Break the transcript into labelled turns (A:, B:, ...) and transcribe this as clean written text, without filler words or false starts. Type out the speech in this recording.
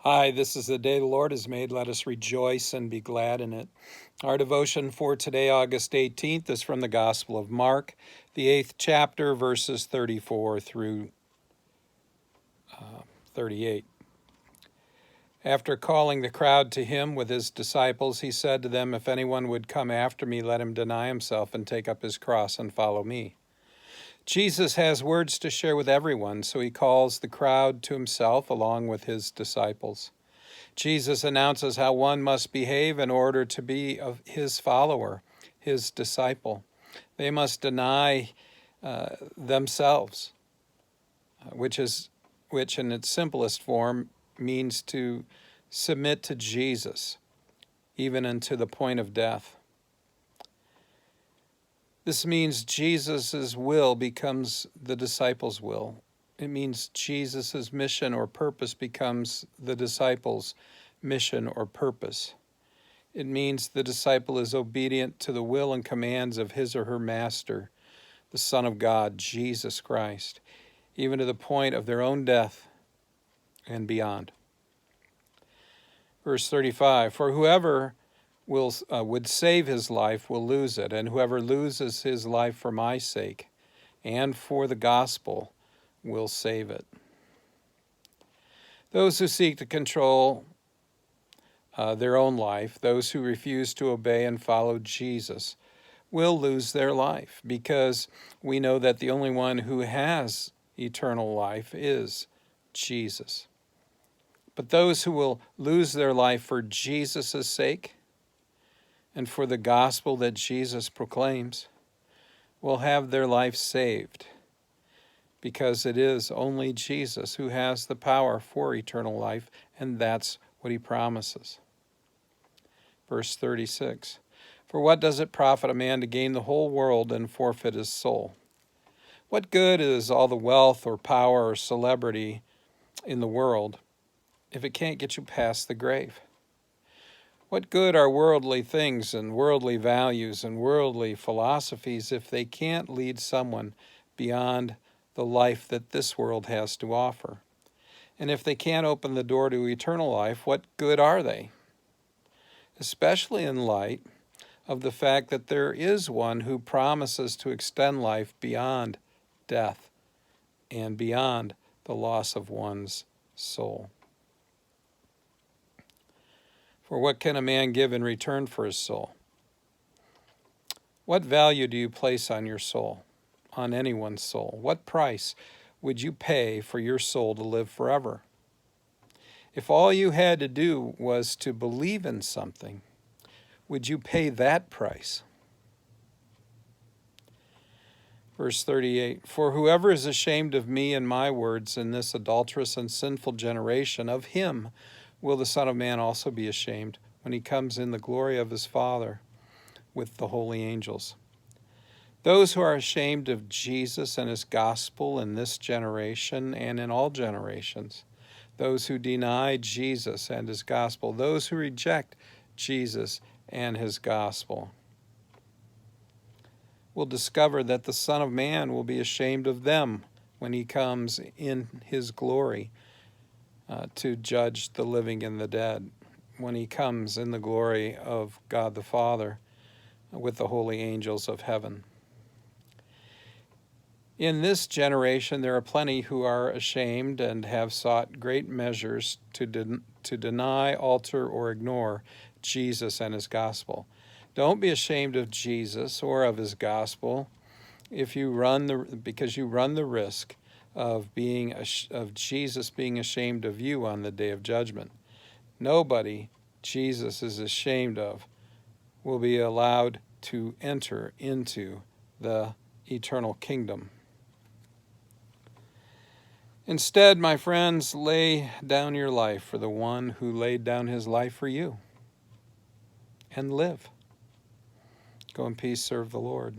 A: Hi, this is the day the Lord has made. Let us rejoice and be glad in it. Our devotion for today, August 18th, is from the Gospel of Mark, the 8th chapter, verses 34 through 38. After calling the crowd to him with his disciples, he said to them, "If anyone would come after me, let him deny himself and take up his cross and follow me." Jesus has words to share with everyone, so he calls the crowd to himself along with his disciples. Jesus announces how one must behave in order to be his follower, his disciple. They must deny themselves, which in its simplest form means to submit to Jesus, even unto the point of death. This means Jesus' will becomes the disciples' will. It means Jesus' mission or purpose becomes the disciples' mission or purpose. It means the disciple is obedient to the will and commands of his or her master, the Son of God, Jesus Christ, even to the point of their own death and beyond. Verse 35, "For whoever would save his life will lose it, and whoever loses his life for my sake and for the gospel will save it." Those who seek to control their own life, those who refuse to obey and follow Jesus, will lose their life, because we know that the only one who has eternal life is Jesus. But those who will lose their life for Jesus' sake and for the gospel that Jesus proclaims will have their life saved, because it is only Jesus who has the power for eternal life, and that's what he promises. Verse 36, "For what does it profit a man to gain the whole world and forfeit his soul? What good is all the wealth or power or celebrity in the world if it can't get you past the grave? What good are worldly things and worldly values and worldly philosophies if they can't lead someone beyond the life that this world has to offer? And if they can't open the door to eternal life, what good are they? Especially in light of the fact that there is one who promises to extend life beyond death and beyond the loss of one's soul. For what can a man give in return for his soul? What value do you place on your soul, on anyone's soul? What price would you pay for your soul to live forever? If all you had to do was to believe in something, would you pay that price? Verse 38, "For whoever is ashamed of me and my words in this adulterous and sinful generation, of him will the Son of Man also be ashamed when he comes in the glory of his Father with the holy angels." Those who are ashamed of Jesus and his gospel in this generation and in all generations, those who deny Jesus and his gospel, those who reject Jesus and his gospel, will discover that the Son of Man will be ashamed of them when he comes in his glory to judge the living and the dead, when he comes in the glory of God the Father with the holy angels of heaven. In this generation, there are plenty who are ashamed and have sought great measures to deny, alter, or ignore Jesus and his gospel. Don't be ashamed of Jesus or of his gospel because you run the risk of Jesus being ashamed of you on the day of judgment. Nobody Jesus is ashamed of will be allowed to enter into the eternal kingdom. Instead, my friends, lay down your life for the one who laid down his life for you, and live. Go in peace, serve the Lord.